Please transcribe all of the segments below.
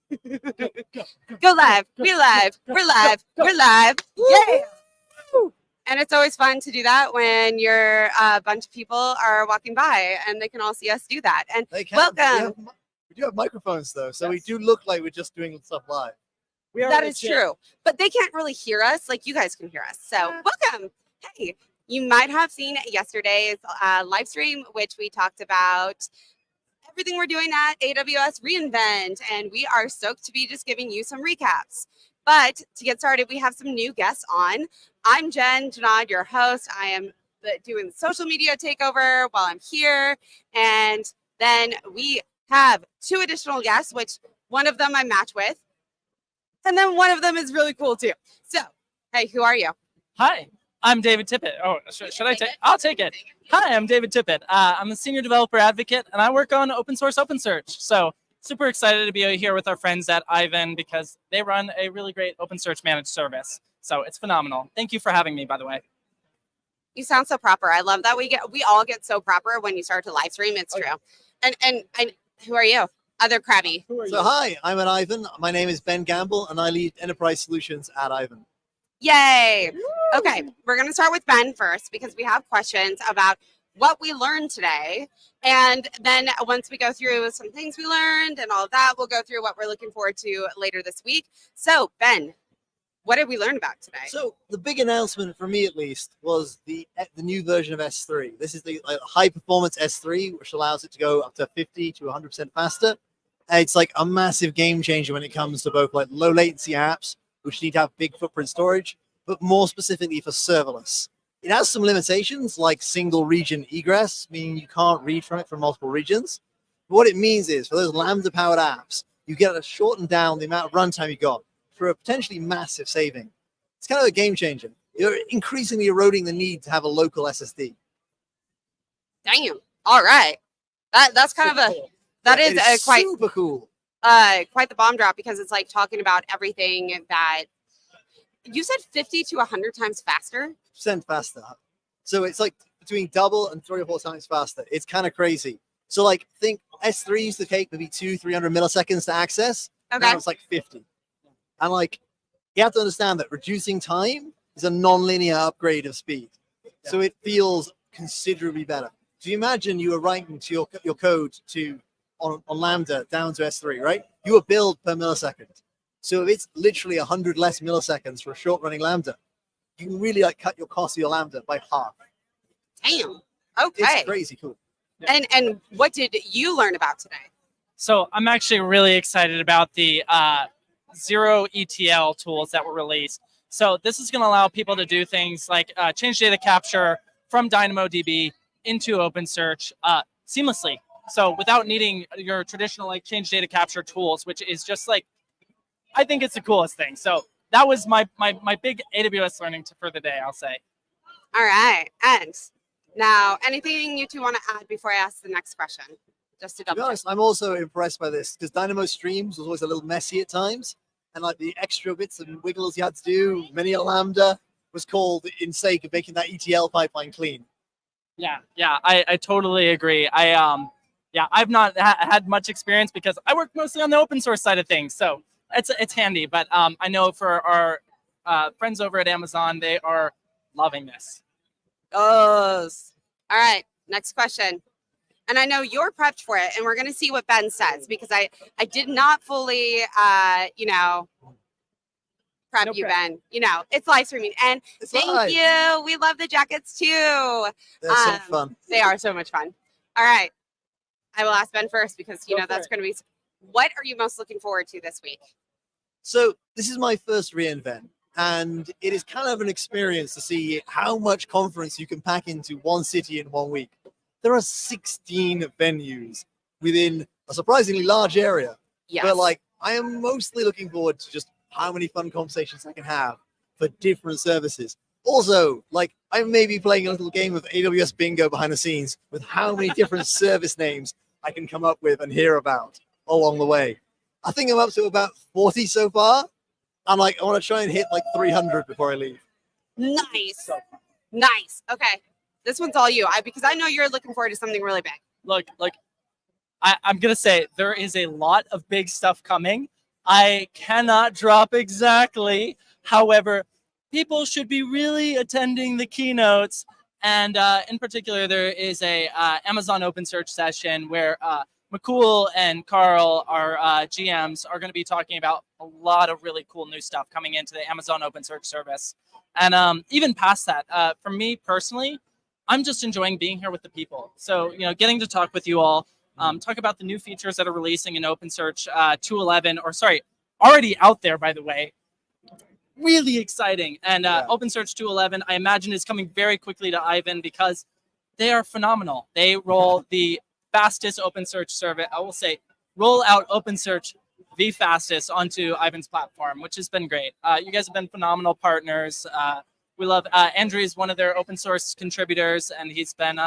Go live. We're live. We're live. We're live. Yay! And it's always fun to do that when a bunch of people are walking by and they can all see us do that. And welcome. We do have microphones though, so we do look like we're just doing stuff live. That is true. But they can't really hear us like you guys can hear us. So welcome. Hey, you might have seen yesterday's live stream, which we talked about everything we're doing at AWS reInvent. And we are stoked to be just giving you some recaps. But to get started, we have some new guests on. I'm Jen Janad, your host. I am doing the social media takeover while I'm here. And then we have two additional guests, which one of them I match with. And then one of them is really cool too. So, hey, who are you? Hi, I'm David Tippett. Oh, should I take? I'll take it. Hi, I'm David Tippett. I'm a senior developer advocate, and I work on open source OpenSearch. So super excited to be here with our friends at Ivan because they run a really great OpenSearch managed service. So it's phenomenal. Thank you for having me, by the way. You sound so proper. I love that we all get so proper when you start to live stream. It's true. And who are you? Other Krabby. So hi, I'm at Ivan. My name is Ben Gamble, and I lead enterprise solutions at Ivan. Yay! Okay, we're going to start with Ben first because we have questions about what we learned today. And then once we go through some things we learned and all of that, we'll go through what we're looking forward to later this week. So, Ben, what did we learn about today? So the big announcement for me, at least, was the new version of S3. This is the high performance S3, which allows it to go up to 50 to 100% faster. It's like a massive game changer when it comes to both like low latency apps, which need to have big footprint storage, but more specifically for serverless. It has some limitations like single region egress, meaning you can't read from it from multiple regions. But what it means is for those Lambda powered apps, you get to shorten down the amount of runtime you got for a potentially massive saving. It's kind of a game changer. You're increasingly eroding the need to have a local SSD. Damn. All right. That's kind of that is quite super cool. Quite the bomb drop because it's like talking about everything that you said 50 to 100 times faster. Faster. So it's like between double and 3 or 4 times faster. It's kind of crazy. So like think S3 used to take maybe 200-300 milliseconds to access. Okay. Now it's like 50. And like you have to understand that reducing time is a non-linear upgrade of speed. So it feels considerably better. So you imagine you were writing to your code on Lambda down to S3, right? You were billed per millisecond. So if it's literally 100 less milliseconds for a short running Lambda, you can really like cut your cost of your Lambda by half. Damn. Okay. It's crazy cool. And what did you learn about today? So I'm actually really excited about the zero ETL tools that were released. So this is going to allow people to do things like change data capture from DynamoDB into OpenSearch seamlessly. So without needing your traditional like change data capture tools, which is just like, I think it's the coolest thing. So that was my big AWS learning for the day, I'll say. All right. And now, anything you two want to add before I ask the next question? Just to double check. To be honest, I'm also impressed by this because Dynamo Streams was always a little messy at times. And like the extra bits and wiggles you had to do, many a Lambda was called in sake of making that ETL pipeline clean. Yeah, I totally agree. I've not had much experience because I work mostly on the open source side of things. So it's handy, but I know for our friends over at Amazon, they are loving this. Oh, all right. Next question. And I know you're prepped for it, and we're going to see what Ben says because I did not fully, prep you, Ben. It's live streaming, and thank you. We love the jackets too. They're so fun. They are so much fun. All right. I will ask Ben first because that's going to be. What are you most looking forward to this week? So this is my first reInvent, and it is kind of an experience to see how much conference you can pack into one city in 1 week. There are 16 venues within a surprisingly large area. Yes. But like, I am mostly looking forward to just how many fun conversations I can have for different services. Also, like, I may be playing a little game of AWS bingo behind the scenes with how many different service names I can come up with and hear about along the way. I think I'm up to about 40 so far. I'm like, I want to try and hit like 300 before I leave. Nice. Nice. Okay. This one's all you. Because I know you're looking forward to something really big. Look, I'm going to say there is a lot of big stuff coming. I cannot drop exactly. However, people should be really attending the keynotes. And in particular, there is a Amazon OpenSearch session where McCool and Carl, our GMs, are going to be talking about a lot of really cool new stuff coming into the Amazon OpenSearch service. And even past that, for me personally, I'm just enjoying being here with the people. So, getting to talk with you all, talk about the new features that are releasing in OpenSearch 2.11, or sorry, already out there, by the way. Really exciting. And OpenSearch 2.11, I imagine, is coming very quickly to Ivan because they are phenomenal. They roll the fastest OpenSearch service. I will say, roll out OpenSearch the fastest onto Ivan's platform, which has been great. You guys have been phenomenal partners. We love Andrew is one of their open source contributors, and he's been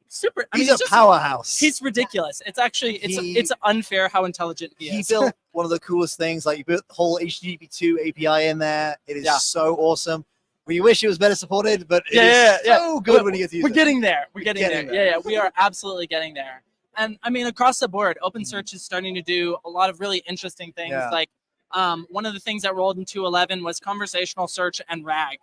super. He's a powerhouse. He's ridiculous. It's actually it's unfair how intelligent he is. He built one of the coolest things. Like, you built the whole HTTP2 API in there. It is so awesome. We wish it was better supported, but it is so good when you get to use it. We're getting there. We're getting there. Yeah, we are absolutely getting there. And I mean, across the board, OpenSearch is starting to do a lot of really interesting things. Like one of the things that rolled in 2.11 was conversational search and RAG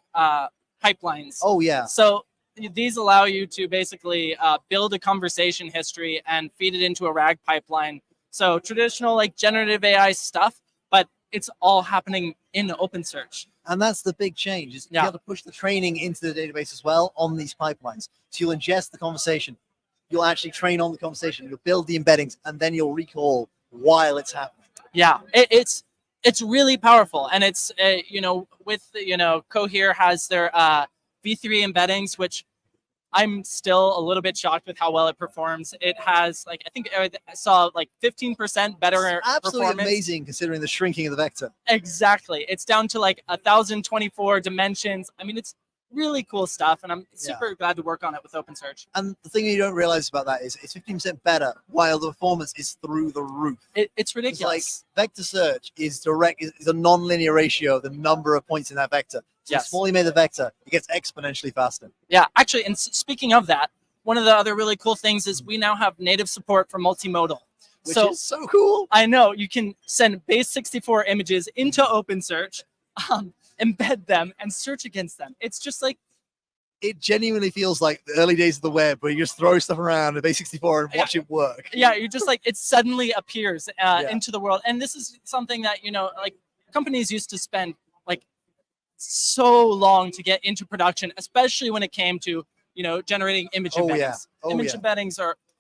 pipelines. Oh, yeah. So these allow you to basically build a conversation history and feed it into a RAG pipeline. So traditional like generative AI stuff, but it's all happening in OpenSearch. And that's the big change, is you have to push the training into the database as well on these pipelines. So you'll ingest the conversation. You'll actually train on the conversation. You'll build the embeddings, and then you'll recall while it's happening. Yeah, it's really powerful. And it's, with, Cohere has their V3 embeddings, which I'm still a little bit shocked with how well it performs. It has, like, I think I saw like 15% better Absolutely performance. amazing considering the shrinking of the vector. Exactly. It's down to like 1,024 dimensions. I mean, it's really cool stuff, and I'm super glad to work on it with OpenSearch. And the thing you don't realize about that is it's 15% better, while the performance is through the roof. It's ridiculous. It's like vector search is a non-linear ratio of the number of points in that vector. So the smaller you make the vector, it gets exponentially faster. Yeah, actually, and speaking of that, one of the other really cool things is we now have native support for multimodal. Which is so cool. I know. You can send base 64 images into OpenSearch, embed them, and search against them. It's just like, it genuinely feels like the early days of the web, where you just throw stuff around in base 64 and watch it work. Yeah, you're just like, it suddenly appears into the world. And this is something that, like companies used to spend like so long to get into production, especially when it came to, generating image embeddings. Image embeddings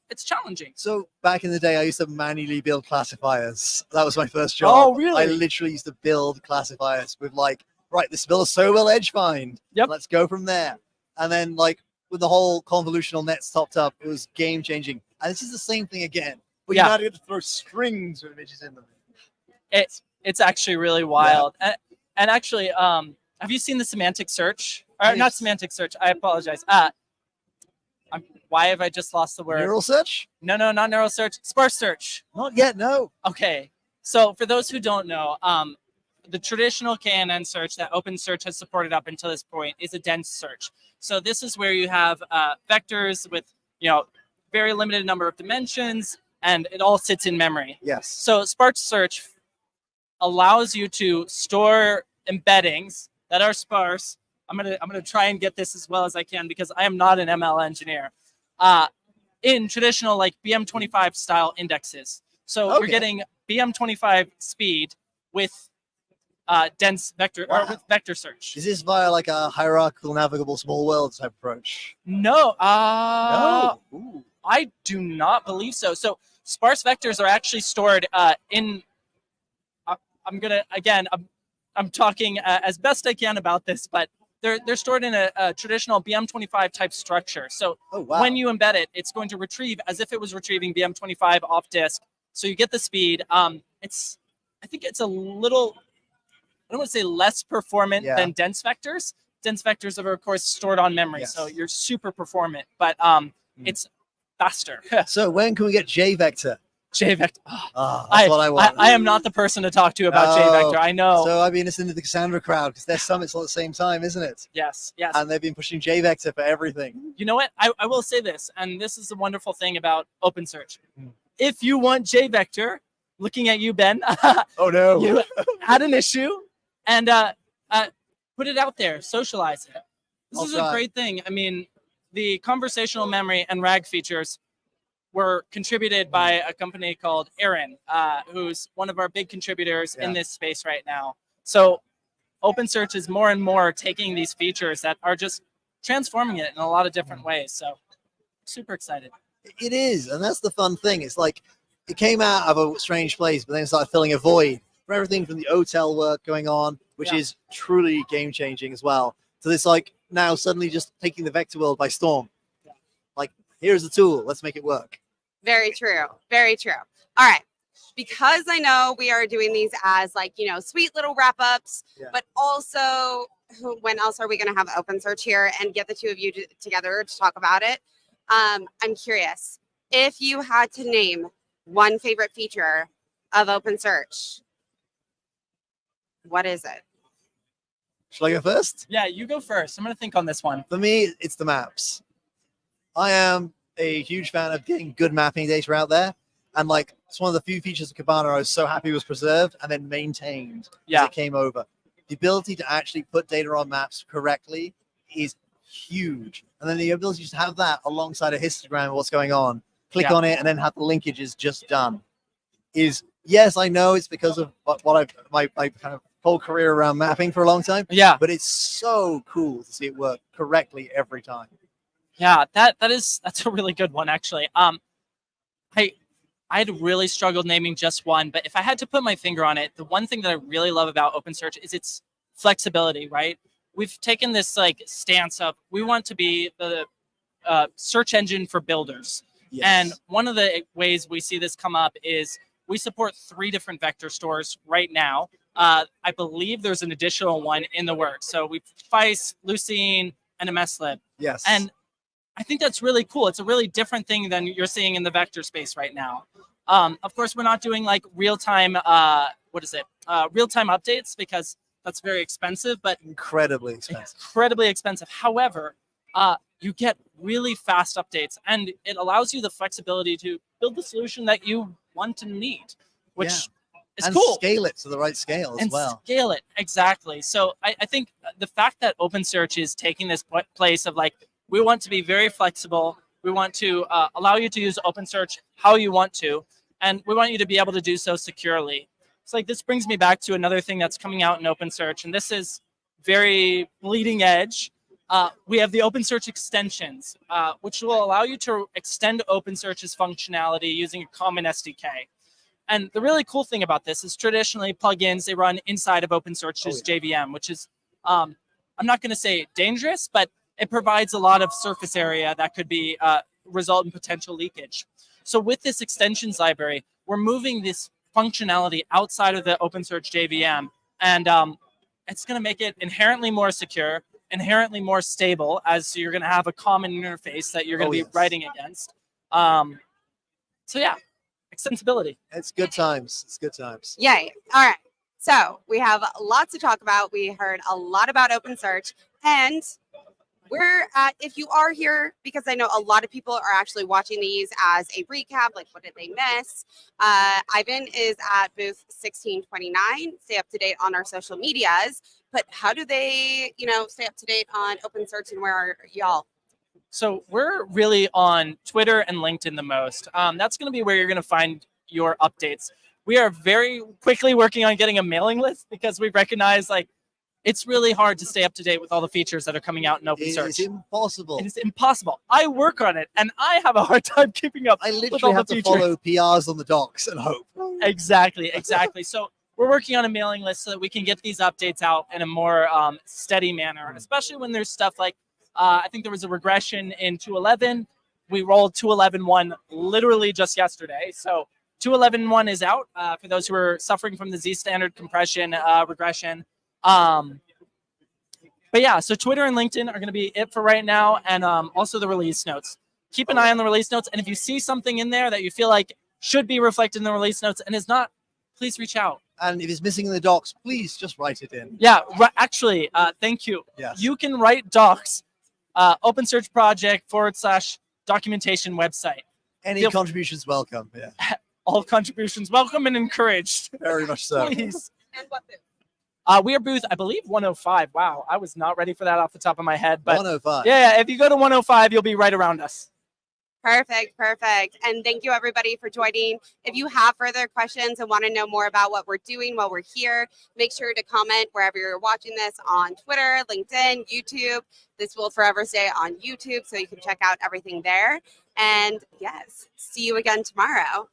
it's challenging. So back in the day, I used to manually build classifiers. That was my first job. Oh, really? I literally used to build classifiers with like, right, this builds so well edge find. Yep. Let's go from there. And then like with the whole convolutional nets topped up, it was game changing. And this is the same thing again. But you now get to throw strings of images in them. It's actually really wild. And actually, have you seen the semantic search? Or not semantic search. I apologize. Why have I just lost the word? Neural search? No, not neural search. Sparse search. Not yet, no. Okay. So for those who don't know, the traditional KNN search that OpenSearch has supported up until this point is a dense search. So this is where you have vectors with, very limited number of dimensions, and it all sits in memory. Yes. So sparse search allows you to store embeddings that are sparse. I'm gonna try and get this as well as I can because I am not an ML engineer. In traditional like BM25 style indexes. So you're getting BM25 speed with dense vector or with vector search. Is this via like a hierarchical navigable small world type approach? No. No. Ooh. I do not believe so. So sparse vectors are actually stored in. I'm talking as best I can about this, but they're stored in a traditional BM25 type structure. So when you embed it, it's going to retrieve as if it was retrieving BM25 off disk. So you get the speed. I think it's a little, I don't want to say less performant than dense vectors. Dense vectors are of course stored on memory, so you're super performant, but it's faster. So when can we get JVector? JVector. That's what I want. I am not the person to talk to about JVector. I know. So I've been listening to the Cassandra crowd because their summit's all at the same time, isn't it? Yes. And they've been pushing JVector for everything. You know what? I will say this, and this is the wonderful thing about OpenSearch. If you want JVector, looking at you, Ben. Oh no. You add an issue and put it out there, socialize it. This is a great thing. I mean, the conversational memory and RAG features were contributed by a company called Aaron, who's one of our big contributors in this space right now. So OpenSearch is more and more taking these features that are just transforming it in a lot of different ways. So super excited. It is, and that's the fun thing. It's like it came out of a strange place, but then it started filling a void for everything from the hotel work going on, which is truly game changing as well. So it's like now suddenly just taking the vector world by storm. Like, here's the tool, let's make it work. Very true. Very true. All right. Because I know we are doing these as like, sweet little wrap ups, but also when else are we going to have OpenSearch here and get the two of you together to talk about it? I'm curious if you had to name one favorite feature of OpenSearch, what is it? Shall I go first? Yeah, you go first. I'm going to think on this one. For me, it's the maps. I am a huge fan of getting good mapping data out there. And like, it's one of the few features of Kibana I was so happy was preserved and then maintained as it came over. The ability to actually put data on maps correctly is huge. And then the ability to just have that alongside a histogram of what's going on, click on it, and then have the linkages just done is, yes, I know it's because of what I've, my kind of whole career around mapping for a long time. Yeah. But it's so cool to see it work correctly every time. Yeah, that's a really good one, actually. I'd really struggled naming just one, but if I had to put my finger on it, the one thing that I really love about OpenSearch is its flexibility, right? We've taken this like stance of we want to be the search engine for builders. Yes. And one of the ways we see this come up is we support 3 different vector stores right now. I believe there's an additional one in the works. So we've Feist, Lucene, and MSlib. Yes. And I think that's really cool. It's a really different thing than you're seeing in the vector space right now. Of course, we're not doing like real-time, real-time updates because that's very expensive, but incredibly expensive. Incredibly expensive. However, you get really fast updates and it allows you the flexibility to build the solution that you want and need, which is cool. Scale it to the right scale as well. Scale it, exactly. So I think the fact that OpenSearch is taking this place of like, we want to be very flexible. We want to allow you to use OpenSearch how you want to, and we want you to be able to do so securely. It's like this brings me back to another thing that's coming out in OpenSearch, and this is very bleeding edge. We have the OpenSearch extensions, which will allow you to extend OpenSearch's functionality using a common SDK. And the really cool thing about this is traditionally plugins, they run inside of OpenSearch's JVM, which is, I'm not going to say dangerous, but it provides a lot of surface area that could be result in potential leakage. So with this extensions library, we're moving this functionality outside of the OpenSearch JVM, and it's going to make it inherently more secure, inherently more stable, as you're going to have a common interface that you're going to be writing against. So yeah, extensibility. It's good times. It's good times. Yay. All right. So we have lots to talk about. We heard a lot about OpenSearch, and we're at, if you are here, because I know a lot of people are actually watching these as a recap, like what did they miss? Ivan is at booth 1629. Stay up to date on our social medias, but how do they, stay up to date on OpenSearch, and where are y'all? So we're really on Twitter and LinkedIn the most. That's going to be where you're going to find your updates. We are very quickly working on getting a mailing list because we recognize it's really hard to stay up to date with all the features that are coming out in OpenSearch. It is impossible. It is impossible. I work on it, and I have a hard time keeping up. I literally have to follow PRs on the docs and hope. Exactly. So we're working on a mailing list so that we can get these updates out in a more steady manner, especially when there's stuff like, I think there was a regression in 2.11. We rolled 2.11.1 literally just yesterday. So 2.11.1 is out for those who are suffering from the Z standard compression regression. But yeah, so Twitter and LinkedIn are going to be it for right now, and also the release notes. Keep an eye on the release notes, and if you see something in there that you feel like should be reflected in the release notes and is not, please reach out. And if it's missing in the docs, please just write it in. Yeah, actually, thank you. Yes. You can write docs, OpenSearch project /documentation website. Any contributions welcome. Yeah. All contributions welcome and encouraged. Very much so. Please. And what booth? We are booth, I believe, 105. Wow, I was not ready for that off the top of my head. But 105. yeah, if you go to 105, you'll be right around us. Perfect, perfect. And thank you everybody for joining. If you have further questions and want to know more about what we're doing while we're here, make sure to comment wherever you're watching this on Twitter, LinkedIn, YouTube. This will forever stay on YouTube, so you can check out everything there. And yes, see you again tomorrow.